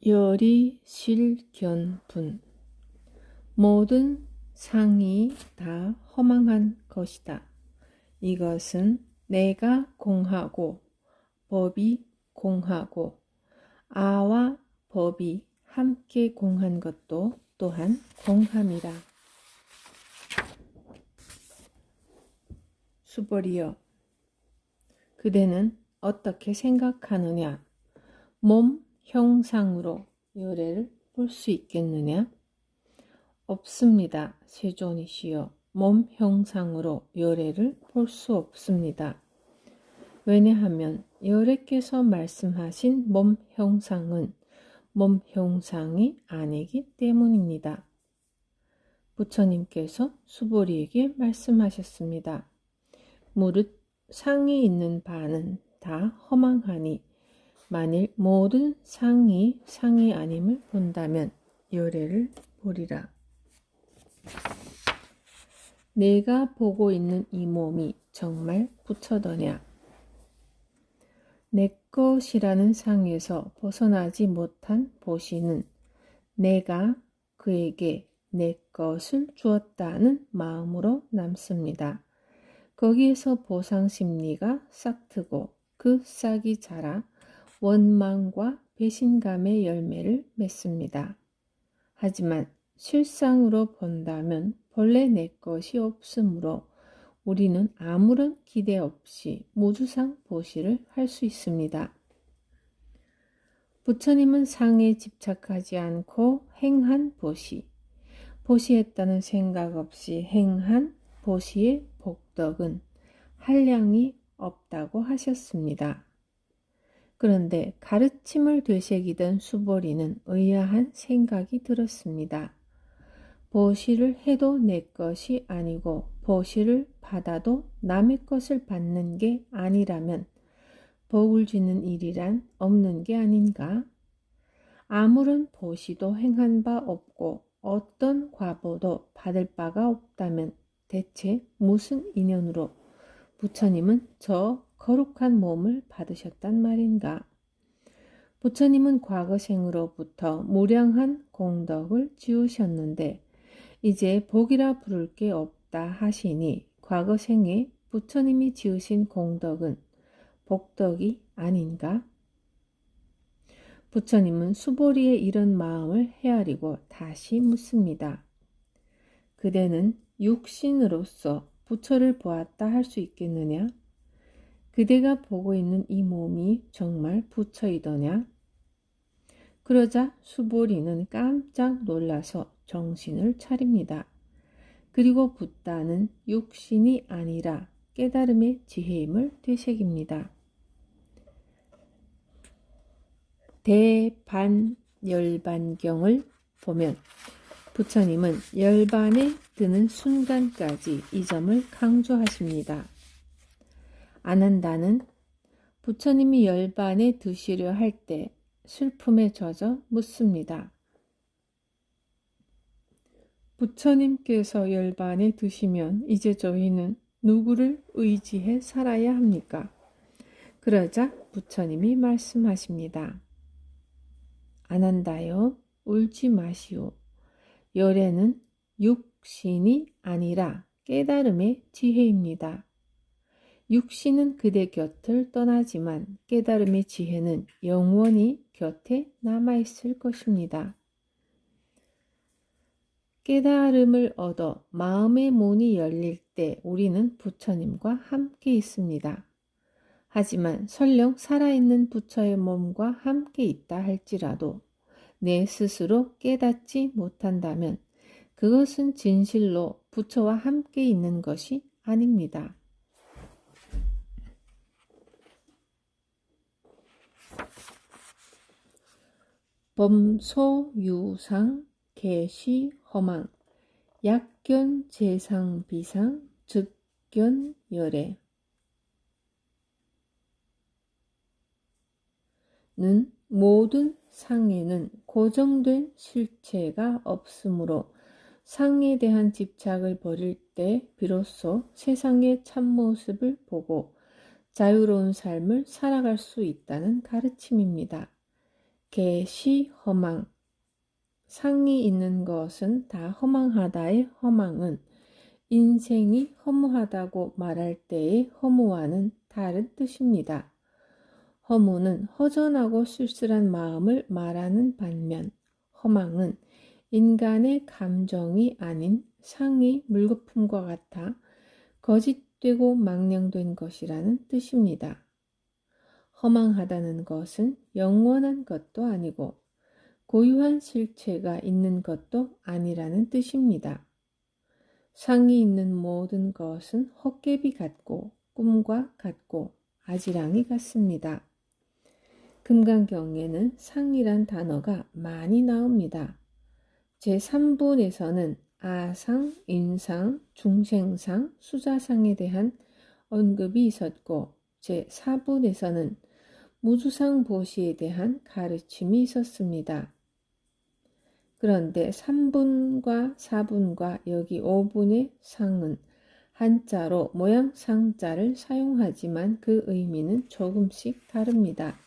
열이 실견분. 모든 상이 다 허망한 것이다. 이것은 내가 공하고 법이 공하고 아와 법이 함께 공한 것도 또한 공함이라. 수벌이여, 그대는 어떻게 생각하느냐? 몸 형상으로 열애를 볼 수 있겠느냐? 없습니다. 세존이시여, 몸 형상으로 열애를 볼 수 없습니다. 왜냐하면 열애께서 말씀하신 몸 형상은 몸 형상이 아니기 때문입니다. 부처님께서 수보리에게 말씀하셨습니다. 무릇 상이 있는 바는 다 허망하니 만일 모든 상이 아님을 본다면 열애를 보리라. 내가 보고 있는 이 몸이 정말 부처더냐? 내 것이라는 상에서 벗어나지 못한 보시는 내가 그에게 내 것을 주었다는 마음으로 남습니다. 거기에서 보상심리가 싹트고 그 싹이 자라 원망과 배신감의 열매를 맺습니다. 하지만 실상으로 본다면 본래 내 것이 없으므로 우리는 아무런 기대 없이 무주상 보시를 할 수 있습니다. 부처님은 상에 집착하지 않고 행한 보시, 보시했다는 생각 없이 행한 보시의 복덕은 한량이 없다고 하셨습니다. 그런데 가르침을 되새기던 수보리는 의아한 생각이 들었습니다. 보시를 해도 내 것이 아니고 보시를 받아도 남의 것을 받는 게 아니라면 복을 주는 일이란 없는 게 아닌가? 아무런 보시도 행한 바 없고 어떤 과보도 받을 바가 없다면 대체 무슨 인연으로 부처님은 저 거룩한 몸을 받으셨단 말인가? 부처님은 과거생으로부터 무량한 공덕을 지으셨는데 이제 복이라 부를 게 없다 하시니 과거생에 부처님이 지으신 공덕은 복덕이 아닌가? 부처님은 수보리의 이런 마음을 헤아리고 다시 묻습니다. 그대는 육신으로서 부처를 보았다 할 수 있겠느냐? 그대가 보고 있는 이 몸이 정말 부처이더냐? 그러자 수보리는 깜짝 놀라서 정신을 차립니다. 그리고 붓다는 육신이 아니라 깨달음의 지혜임을 되새깁니다. 대반열반경을 보면 부처님은 열반에 드는 순간까지 이 점을 강조하십니다. 아난다는 부처님이 열반에 드시려 할 때 슬픔에 젖어 묻습니다. 부처님께서 열반에 드시면 이제 저희는 누구를 의지해 살아야 합니까? 그러자 부처님이 말씀하십니다. 아난다요, 울지 마시오. 열애는 육신이 아니라 깨달음의 지혜입니다. 육신은 그대 곁을 떠나지만 깨달음의 지혜는 영원히 곁에 남아있을 것입니다. 깨달음을 얻어 마음의 문이 열릴 때 우리는 부처님과 함께 있습니다. 하지만 설령 살아있는 부처의 몸과 함께 있다 할지라도 내 스스로 깨닫지 못한다면 그것은 진실로 부처와 함께 있는 것이 아닙니다. 범소유상 개시허망 약견 재상비상 즉견열애 는 모든 상에는 고정된 실체가 없으므로 상에 대한 집착을 버릴 때 비로소 세상의 참모습을 보고 자유로운 삶을 살아갈 수 있다는 가르침입니다. 계시 허망. 상이 있는 것은 다 허망하다의 허망은 인생이 허무하다고 말할 때의 허무와는 다른 뜻입니다. 허무는 허전하고 쓸쓸한 마음을 말하는 반면 허망은 인간의 감정이 아닌 상이 물거품과 같아 거짓되고 망령된 것이라는 뜻입니다. 허망하다는 것은 영원한 것도 아니고 고유한 실체가 있는 것도 아니라는 뜻입니다. 상이 있는 모든 것은 헛개비 같고 꿈과 같고 아지랑이 같습니다. 금강경에는 상이란 단어가 많이 나옵니다. 제3분에서는 아상, 인상, 중생상, 수자상에 대한 언급이 있었고 제4분에서는 무주상 보시에 대한 가르침이 있었습니다. 그런데 3분과 4분과 여기 5분의 상은 한자로 모양 상자를 사용하지만 그 의미는 조금씩 다릅니다.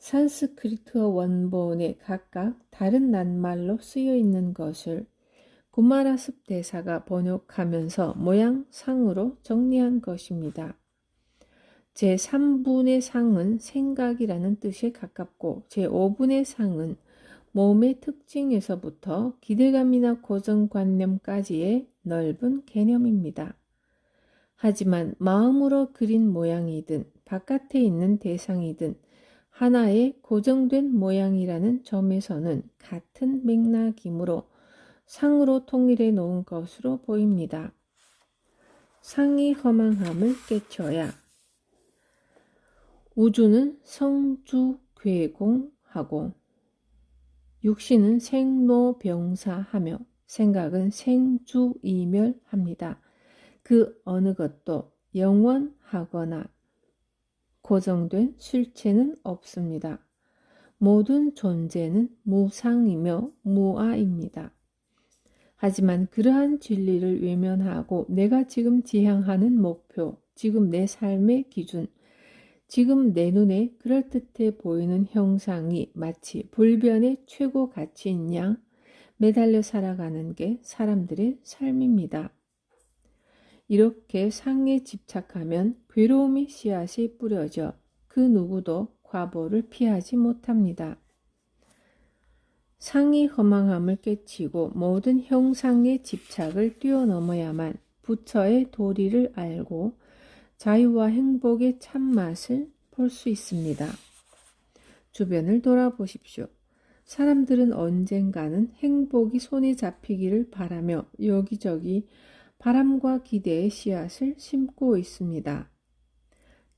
산스크리트어 원본에 각각 다른 낱말로 쓰여 있는 것을 구마라습 대사가 번역하면서 모양상으로 정리한 것입니다. 제3분의 상은 생각이라는 뜻에 가깝고 제5분의 상은 몸의 특징에서부터 기대감이나 고정관념까지의 넓은 개념입니다. 하지만 마음으로 그린 모양이든 바깥에 있는 대상이든 하나의 고정된 모양이라는 점에서는 같은 맥락이므로 상으로 통일해 놓은 것으로 보입니다. 상이 허망함을 깨쳐야 우주는 성주괴공하고 육신은 생로병사하며 생각은 생주이멸합니다. 그 어느 것도 영원하거나 고정된 실체는 없습니다. 모든 존재는 무상이며 무아입니다. 하지만 그러한 진리를 외면하고 내가 지금 지향하는 목표, 지금 내 삶의 기준, 지금 내 눈에 그럴듯해 보이는 형상이 마치 불변의 최고 가치인 양 매달려 살아가는 게 사람들의 삶입니다. 이렇게 상에 집착하면 괴로움의 씨앗이 뿌려져 그 누구도 과보를 피하지 못합니다. 상이 허망함을 깨치고 모든 형상의 집착을 뛰어넘어야만 부처의 도리를 알고 자유와 행복의 참맛을 볼 수 있습니다. 주변을 돌아보십시오. 사람들은 언젠가는 행복이 손에 잡히기를 바라며 여기저기 바람과 기대의 씨앗을 심고 있습니다.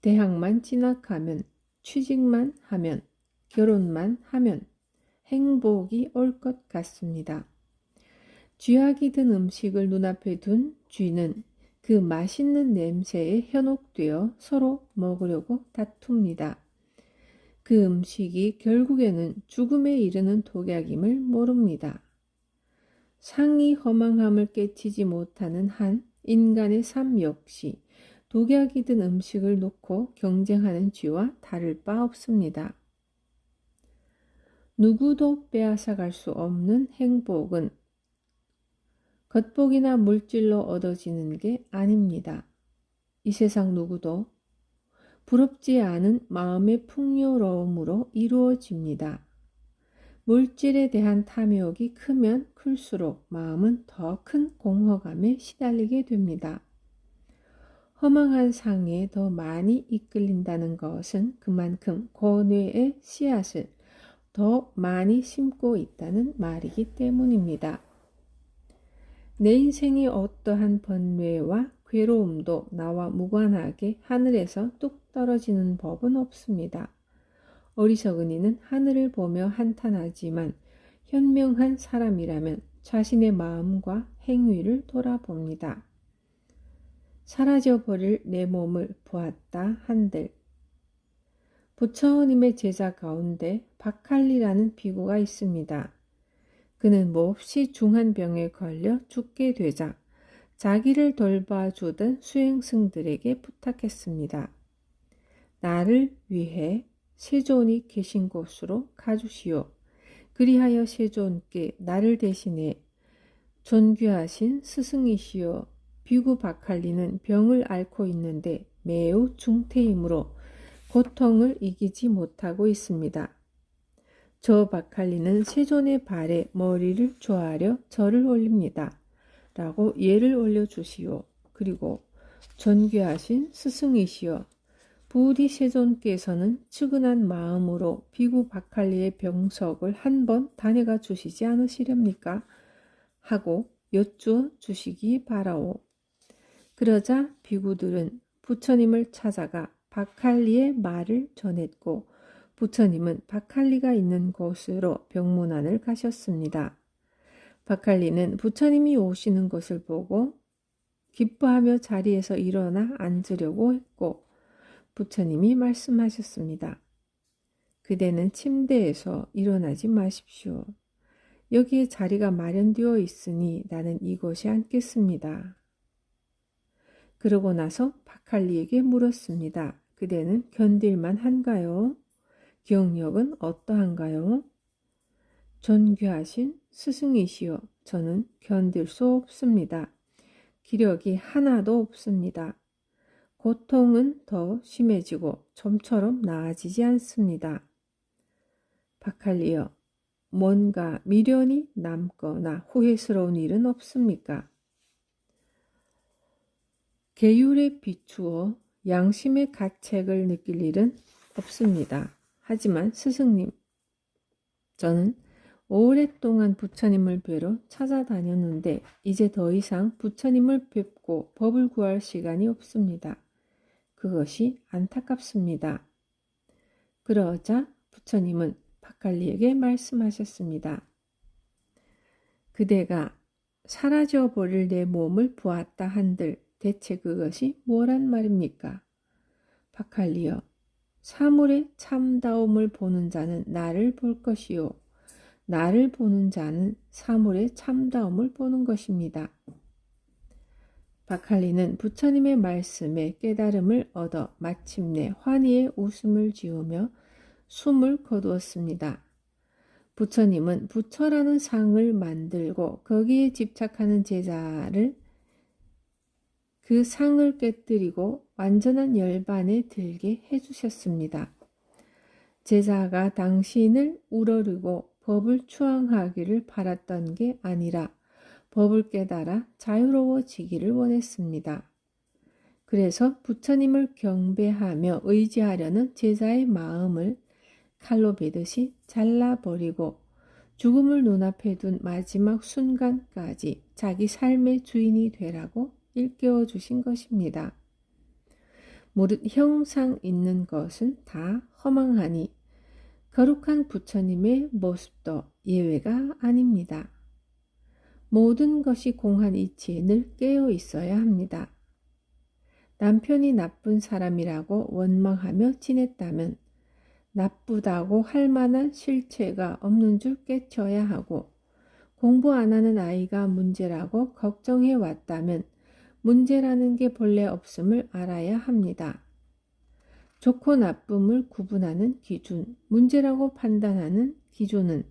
대학만 진학하면, 취직만 하면, 결혼만 하면 행복이 올 것 같습니다. 쥐약이 든 음식을 눈앞에 둔 쥐는 그 맛있는 냄새에 현혹되어 서로 먹으려고 다툽니다. 그 음식이 결국에는 죽음에 이르는 독약임을 모릅니다. 상이 허망함을 깨치지 못하는 한 인간의 삶 역시 독약이 든 음식을 놓고 경쟁하는 쥐와 다를 바 없습니다. 누구도 빼앗아갈 수 없는 행복은 겉복이나 물질로 얻어지는 게 아닙니다. 이 세상 누구도 부럽지 않은 마음의 풍요로움으로 이루어집니다. 물질에 대한 탐욕이 크면 클수록 마음은 더 큰 공허감에 시달리게 됩니다. 허망한 상에 더 많이 이끌린다는 것은 그만큼 고뇌의 씨앗을 더 많이 심고 있다는 말이기 때문입니다. 내 인생의 어떠한 번뇌와 괴로움도 나와 무관하게 하늘에서 뚝 떨어지는 법은 없습니다. 어리석은 이는 하늘을 보며 한탄하지만 현명한 사람이라면 자신의 마음과 행위를 돌아봅니다. 사라져버릴 내 몸을 보았다 한들 부처님의 제자 가운데 박할리라는 비구가 있습니다. 그는 몹시 중한 병에 걸려 죽게 되자 자기를 돌봐주던 수행승들에게 부탁했습니다. 나를 위해 세존이 계신 곳으로 가주시오. 그리하여 세존께 나를 대신해 존귀하신 스승이시여 비구 박할리는 병을 앓고 있는데 매우 중태이므로 고통을 이기지 못하고 있습니다. 저 박할리는 세존의 발에 머리를 조아려 절을 올립니다. 라고 예를 올려주시오. 그리고 존귀하신 스승이시여 부디 세존께서는 측은한 마음으로 비구 박할리의 병석을 한번 다녀가 주시지 않으시렵니까? 하고 여쭈어 주시기 바라오. 그러자 비구들은 부처님을 찾아가 박할리의 말을 전했고 부처님은 박할리가 있는 곳으로 병문안을 가셨습니다. 박할리는 부처님이 오시는 것을 보고 기뻐하며 자리에서 일어나 앉으려고 했고 부처님이 말씀하셨습니다. 그대는 침대에서 일어나지 마십시오. 여기에 자리가 마련되어 있으니 나는 이곳에 앉겠습니다. 그러고 나서 박할리에게 물었습니다. 그대는 견딜만 한가요? 기억력은 어떠한가요? 존귀하신 스승이시여 저는 견딜 수 없습니다. 기력이 하나도 없습니다. 고통은 더 심해지고 좀처럼 나아지지 않습니다. 박할리여 뭔가 미련이 남거나 후회스러운 일은 없습니까? 계율에 비추어 양심의 가책을 느낄 일은 없습니다. 하지만 스승님, 저는 오랫동안 부처님을 뵈러 찾아다녔는데 이제 더 이상 부처님을 뵙고 법을 구할 시간이 없습니다. 그것이 안타깝습니다. 그러자 부처님은 박할리에게 말씀하셨습니다. 그대가 사라져버릴 내 몸을 보았다 한들 대체 그것이 뭐란 말입니까? 박할리여, 사물의 참다움을 보는 자는 나를 볼 것이요. 나를 보는 자는 사물의 참다움을 보는 것입니다. 박할리는 부처님의 말씀에 깨달음을 얻어 마침내 환희의 웃음을 지으며 숨을 거두었습니다. 부처님은 부처라는 상을 만들고 거기에 집착하는 제자를 그 상을 깨뜨리고 완전한 열반에 들게 해주셨습니다. 제자가 당신을 우러르고 법을 추앙하기를 바랐던 게 아니라 법을 깨달아 자유로워지기를 원했습니다. 그래서 부처님을 경배하며 의지하려는 제자의 마음을 칼로 베듯이 잘라버리고 죽음을 눈앞에 둔 마지막 순간까지 자기 삶의 주인이 되라고 일깨워 주신 것입니다. 무릇 형상 있는 것은 다 허망하니 거룩한 부처님의 모습도 예외가 아닙니다. 모든 것이 공한 이치에 늘 깨어 있어야 합니다. 남편이 나쁜 사람이라고 원망하며 지냈다면 나쁘다고 할 만한 실체가 없는 줄 깨쳐야 하고 공부 안 하는 아이가 문제라고 걱정해 왔다면 문제라는 게 본래 없음을 알아야 합니다. 좋고 나쁨을 구분하는 기준, 문제라고 판단하는 기준은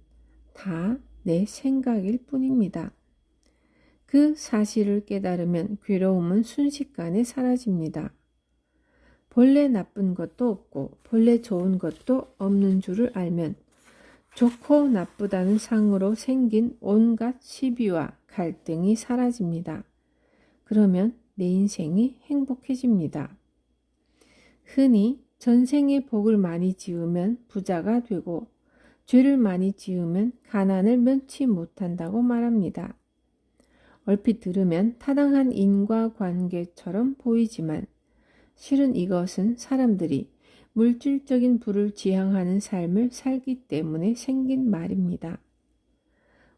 다 내 생각일 뿐입니다. 그 사실을 깨달으면 괴로움은 순식간에 사라집니다. 본래 나쁜 것도 없고 본래 좋은 것도 없는 줄을 알면 좋고 나쁘다는 상으로 생긴 온갖 시비와 갈등이 사라집니다. 그러면 내 인생이 행복해집니다. 흔히 전생에 복을 많이 지으면 부자가 되고 죄를 많이 지으면 가난을 면치 못한다고 말합니다. 얼핏 들으면 타당한 인과관계처럼 보이지만 실은 이것은 사람들이 물질적인 부를 지향하는 삶을 살기 때문에 생긴 말입니다.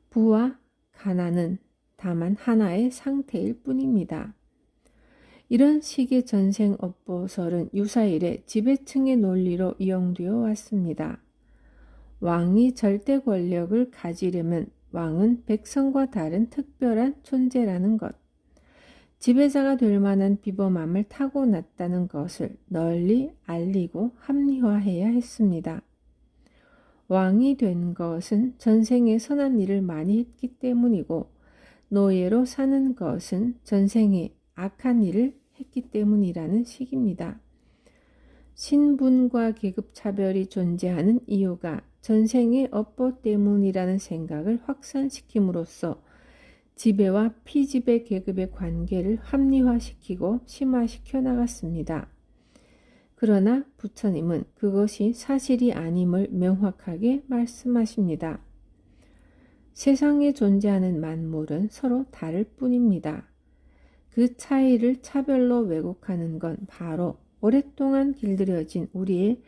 부와 가난은 다만 하나의 상태일 뿐입니다. 이런 식의 전생업보설은 유사일에 지배층의 논리로 이용되어 왔습니다. 왕이 절대 권력을 가지려면 왕은 백성과 다른 특별한 존재라는 것, 지배자가 될 만한 비범함을 타고났다는 것을 널리 알리고 합리화해야 했습니다. 왕이 된 것은 전생에 선한 일을 많이 했기 때문이고 노예로 사는 것은 전생에 악한 일을 했기 때문이라는 식입니다. 신분과 계급 차별이 존재하는 이유가 전생의 업보 때문이라는 생각을 확산시킴으로써 지배와 피지배 계급의 관계를 합리화시키고 심화시켜 나갔습니다. 그러나 부처님은 그것이 사실이 아님을 명확하게 말씀하십니다. 세상에 존재하는 만물은 서로 다를 뿐입니다. 그 차이를 차별로 왜곡하는 건 바로 오랫동안 길들여진 우리의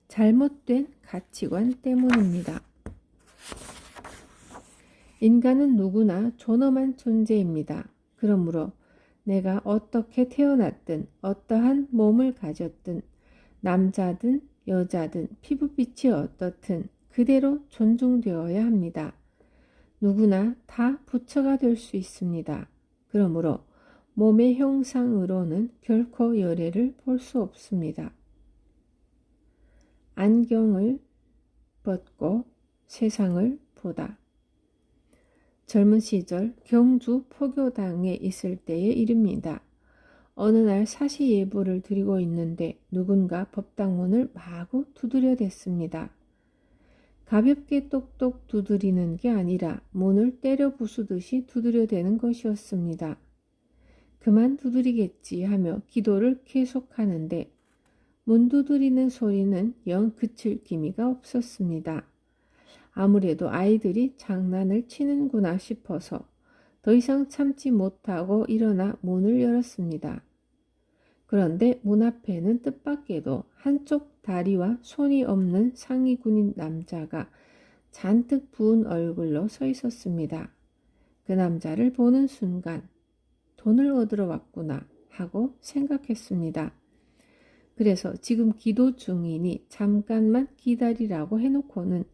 잘못된 가치관 때문입니다. 인간은 누구나 존엄한 존재입니다. 그러므로 내가 어떻게 태어났든 어떠한 몸을 가졌든 남자든 여자든 피부빛이 어떻든 그대로 존중되어야 합니다. 누구나 다 부처가 될 수 있습니다. 그러므로 몸의 형상으로는 결코 열애를 볼 수 없습니다. 안경을 벗고 세상을 보다. 젊은 시절 경주 포교당에 있을 때의 일입니다. 어느 날 사시 예불을 드리고 있는데 누군가 법당문을 마구 두드려댔습니다. 가볍게 똑똑 두드리는 게 아니라 문을 때려 부수듯이 두드려대는 것이었습니다. 그만 두드리겠지 하며 기도를 계속하는데 문 두드리는 소리는 영 그칠 기미가 없었습니다. 아무래도 아이들이 장난을 치는구나 싶어서 더 이상 참지 못하고 일어나 문을 열었습니다. 그런데 문 앞에는 뜻밖에도 한쪽 다리와 손이 없는 상의 군인 남자가 잔뜩 부은 얼굴로 서 있었습니다. 그 남자를 보는 순간 돈을 얻으러 왔구나 하고 생각했습니다. 그래서 지금 기도 중이니 잠깐만 기다리라고 해놓고는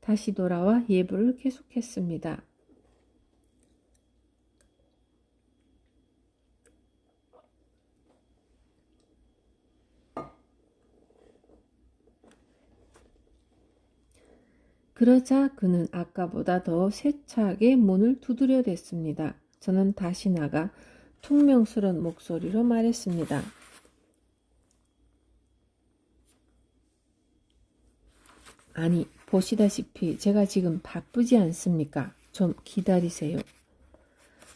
다시 돌아와 예불을 계속했습니다. 그러자 그는 아까보다 더 세차게 문을 두드려댔습니다. 저는 다시 나가 퉁명스러운 목소리로 말했습니다. 아니, 보시다시피 제가 지금 바쁘지 않습니까? 좀 기다리세요.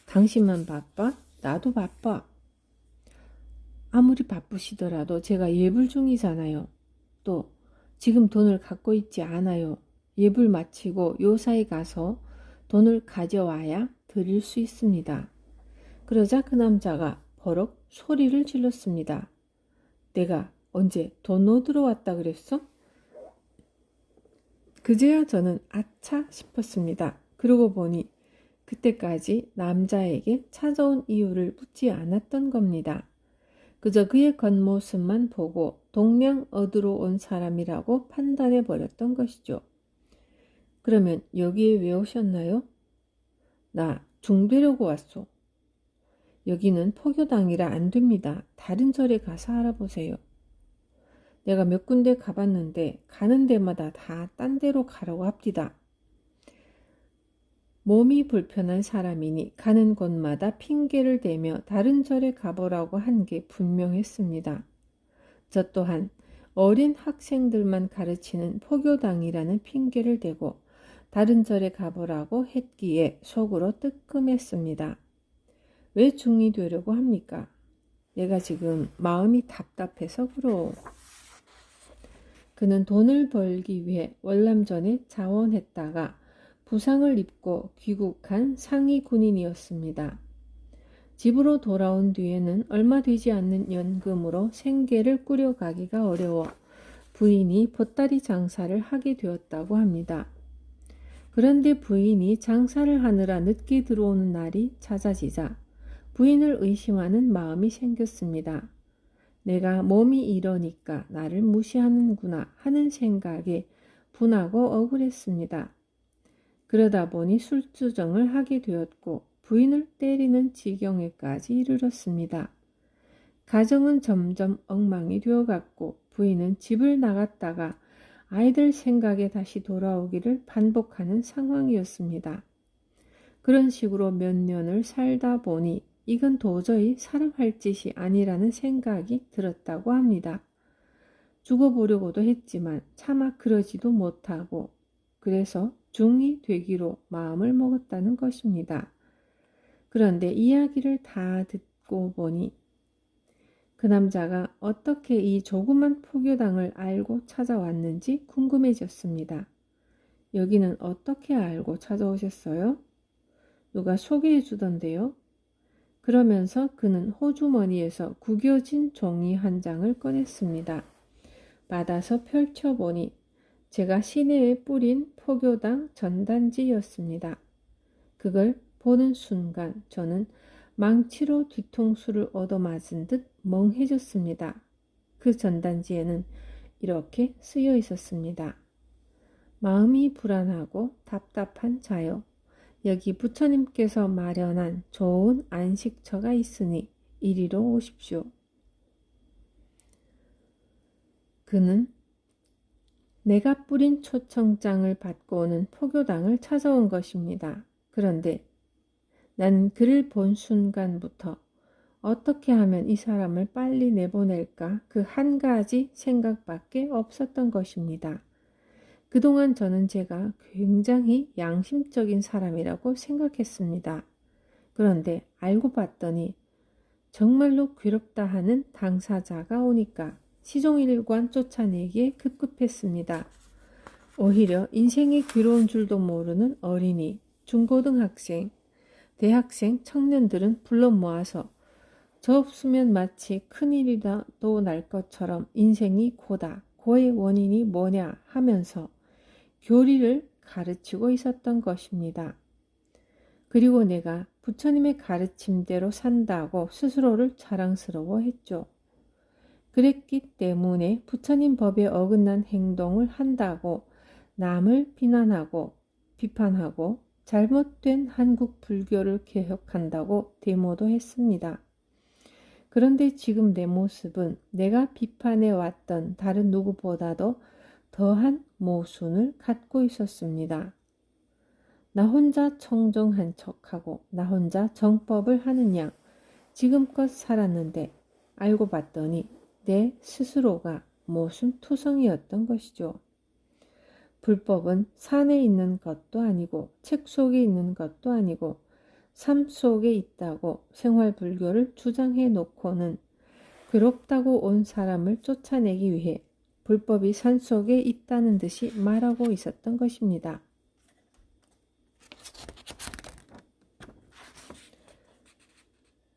당신만 바빠? 나도 바빠. 아무리 바쁘시더라도 제가 예불 중이잖아요. 또 지금 돈을 갖고 있지 않아요. 예불 마치고 요사이 가서 돈을 가져와야 드릴 수 있습니다. 그러자 그 남자가 버럭 소리를 질렀습니다. 내가 언제 돈 얻으러 왔다 그랬어? 그제야 저는 아차 싶었습니다. 그러고 보니 그때까지 남자에게 찾아온 이유를 묻지 않았던 겁니다. 그저 그의 겉모습만 보고 동량 얻으러 온 사람이라고 판단해 버렸던 것이죠. 그러면 여기에 왜 오셨나요? 나 중되려고 왔소. 여기는 포교당이라 안 됩니다. 다른 절에 가서 알아보세요. 내가 몇 군데 가봤는데 가는 데마다 다 딴 데로 가라고 합디다. 몸이 불편한 사람이니 가는 곳마다 핑계를 대며 다른 절에 가보라고 한 게 분명했습니다. 저 또한 어린 학생들만 가르치는 포교당이라는 핑계를 대고 다른 절에 가보라고 했기에 속으로 뜨끔했습니다. 왜 중이 되려고 합니까? 내가 지금 마음이 답답해서 그러. 그는 돈을 벌기 위해 월남전에 자원했다가 부상을 입고 귀국한 상위 군인이었습니다. 집으로 돌아온 뒤에는 얼마 되지 않는 연금으로 생계를 꾸려가기가 어려워 부인이 보따리 장사를 하게 되었다고 합니다. 그런데 부인이 장사를 하느라 늦게 들어오는 날이 잦아지자 부인을 의심하는 마음이 생겼습니다. 내가 몸이 이러니까 나를 무시하는구나 하는 생각에 분하고 억울했습니다. 그러다 보니 술주정을 하게 되었고 부인을 때리는 지경에까지 이르렀습니다. 가정은 점점 엉망이 되어갔고 부인은 집을 나갔다가 아이들 생각에 다시 돌아오기를 반복하는 상황이었습니다. 그런 식으로 몇 년을 살다 보니 이건 도저히 사람 할 짓이 아니라는 생각이 들었다고 합니다. 죽어보려고도 했지만 차마 그러지도 못하고 그래서 중이 되기로 마음을 먹었다는 것입니다. 그런데 이야기를 다 듣고 보니 그 남자가 어떻게 이 조그만 포교당을 알고 찾아왔는지 궁금해졌습니다. 여기는 어떻게 알고 찾아오셨어요? 누가 소개해 주던데요? 그러면서 그는 호주머니에서 구겨진 종이 한 장을 꺼냈습니다. 받아서 펼쳐보니 제가 시내에 뿌린 포교당 전단지였습니다. 그걸 보는 순간 저는 망치로 뒤통수를 얻어맞은 듯 멍해졌습니다. 그 전단지에는 이렇게 쓰여 있었습니다. 마음이 불안하고 답답한 자요. 여기 부처님께서 마련한 좋은 안식처가 있으니 이리로 오십시오. 그는 내가 뿌린 초청장을 받고 오는 포교당을 찾아온 것입니다. 그런데 난 그를 본 순간부터 어떻게 하면 이 사람을 빨리 내보낼까 그 한 가지 생각밖에 없었던 것입니다. 그동안 저는 제가 굉장히 양심적인 사람이라고 생각했습니다. 그런데 알고 봤더니 정말로 괴롭다 하는 당사자가 오니까 시종일관 쫓아내기에 급급했습니다. 오히려 인생이 괴로운 줄도 모르는 어린이, 중고등학생, 대학생, 청년들은 불러 모아서 저 없으면 마치 큰일이라도 날 것처럼 인생이 고다, 고의 원인이 뭐냐 하면서 교리를 가르치고 있었던 것입니다. 그리고 내가 부처님의 가르침대로 산다고 스스로를 자랑스러워했죠. 그랬기 때문에 부처님 법에 어긋난 행동을 한다고 남을 비난하고 비판하고 잘못된 한국 불교를 개혁한다고 데모도 했습니다. 그런데 지금 내 모습은 내가 비판해 왔던 다른 누구보다도 더한 모순을 갖고 있었습니다. 나 혼자 청정한 척하고 나 혼자 정법을 하는 양 지금껏 살았는데 알고 봤더니 내 스스로가 모순투성이었던 것이죠. 불법은 산에 있는 것도 아니고 책 속에 있는 것도 아니고 삶 속에 있다고 생활불교를 주장해 놓고는 괴롭다고 온 사람을 쫓아내기 위해 불법이 산속에 있다는 듯이 말하고 있었던 것입니다.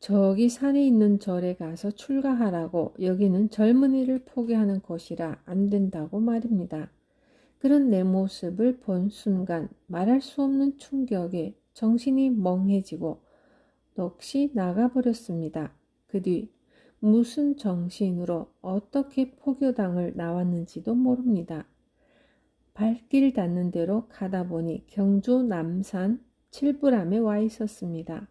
저기 산에 있는 절에 가서 출가하라고 여기는 젊은이를 포기하는 곳이라 안 된다고 말입니다. 그런 내 모습을 본 순간 말할 수 없는 충격에 정신이 멍해지고 넋이 나가버렸습니다. 그 뒤 무슨 정신으로 어떻게 포교당을 나왔는지도 모릅니다. 발길 닿는 대로 가다 보니 경주 남산 칠부람에 와 있었습니다.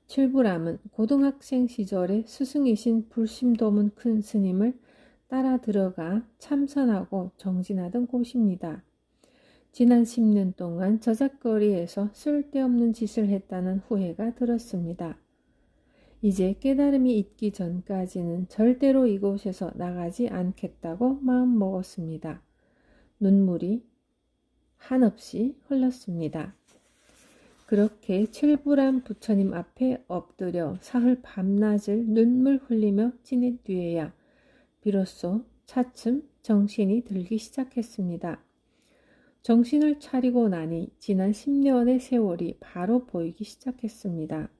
칠부람은 고등학생 시절에 스승이신 불심도문 큰 스님을 따라 들어가 참선하고 정진하던 곳입니다. 지난 10년 동안 저작거리에서 쓸데없는 짓을 했다는 후회가 들었습니다. 이제 깨달음이 있기 전까지는 절대로 이곳에서 나가지 않겠다고 마음먹었습니다. 눈물이 한없이 흘렀습니다. 그렇게 칠부람 부처님 앞에 엎드려 사흘 밤낮을 눈물 흘리며 지낸 뒤에야 비로소 차츰 정신이 들기 시작했습니다. 정신을 차리고 나니 지난 10년의 세월이 바로 보이기 시작했습니다.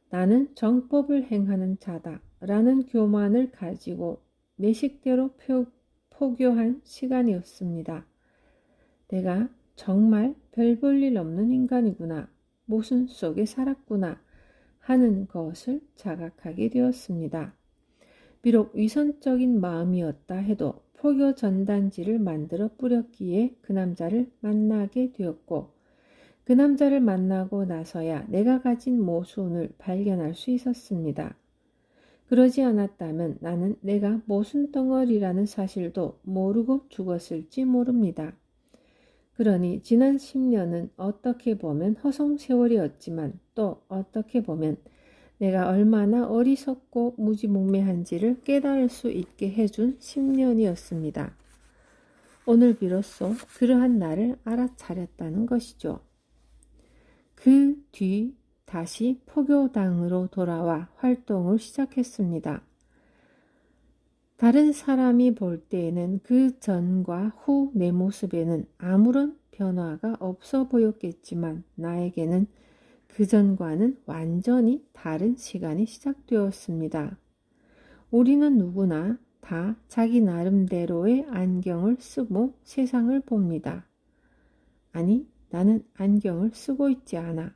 나는 정법을 행하는 자다 라는 교만을 가지고 내 식대로 포교한 시간이었습니다. 내가 정말 별 볼 일 없는 인간이구나, 모순 속에 살았구나 하는 것을 자각하게 되었습니다. 비록 위선적인 마음이었다 해도 포교 전단지를 만들어 뿌렸기에 그 남자를 만나게 되었고 그 남자를 만나고 나서야 내가 가진 모순을 발견할 수 있었습니다. 그러지 않았다면 나는 내가 모순덩어리라는 사실도 모르고 죽었을지 모릅니다. 그러니 지난 10년은 어떻게 보면 허송세월이었지만 또 어떻게 보면 내가 얼마나 어리석고 무지몽매한지를 깨달을 수 있게 해준 10년이었습니다. 오늘 비로소 그러한 나를 알아차렸다는 것이죠. 그 뒤 다시 포교당으로 돌아와 활동을 시작했습니다. 다른 사람이 볼 때에는 그 전과 후 내 모습에는 아무런 변화가 없어 보였겠지만 나에게는 그 전과는 완전히 다른 시간이 시작되었습니다. 우리는 누구나 다 자기 나름대로의 안경을 쓰고 세상을 봅니다. 아니, 나는 안경을 쓰고 있지 않아.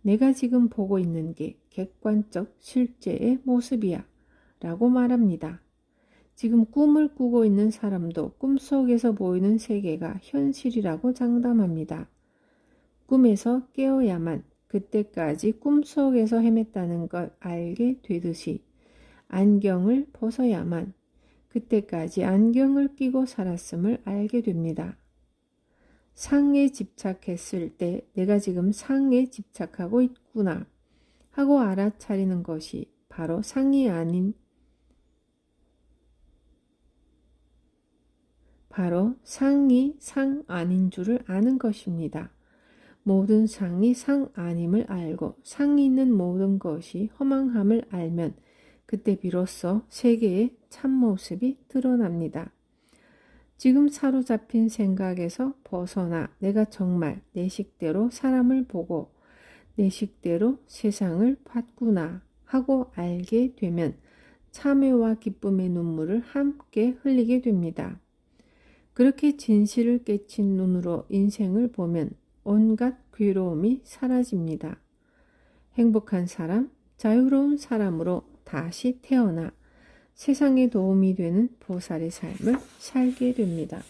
내가 지금 보고 있는 게 객관적 실제의 모습이야 라고 말합니다. 지금 꿈을 꾸고 있는 사람도 꿈속에서 보이는 세계가 현실이라고 장담합니다. 꿈에서 깨어야만 그때까지 꿈속에서 헤맸다는 걸 알게 되듯이 안경을 벗어야만 그때까지 안경을 끼고 살았음을 알게 됩니다. 상에 집착했을 때 내가 지금 상에 집착하고 있구나 하고 알아차리는 것이 바로 상이 아닌 상이 상 아닌 줄을 아는 것입니다. 모든 상이 상 아님을 알고 상이 있는 모든 것이 허망함을 알면 그때 비로소 세계의 참모습이 드러납니다. 지금 사로잡힌 생각에서 벗어나 내가 정말 내 식대로 사람을 보고 내 식대로 세상을 봤구나 하고 알게 되면 참회와 기쁨의 눈물을 함께 흘리게 됩니다. 그렇게 진실을 깨친 눈으로 인생을 보면 온갖 괴로움이 사라집니다. 행복한 사람, 자유로운 사람으로 다시 태어나 세상에 도움이 되는 보살의 삶을 살게 됩니다.